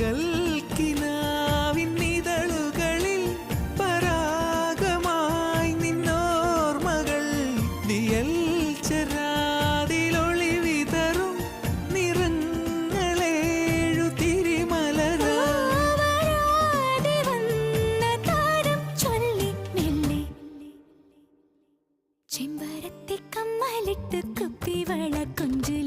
പകൽക്കിനാവിന്നിതളുകളിൽ പരാഗമായി നിന്നോർമകൾ വിയൽ ചെരാതിലൊളി വിതറും നിറങ്ങളേഴു തിരിമലരാ ചെമ്പരത്തി കമ്മലിട്ട് കുപ്പിവള കൊഞ്ച്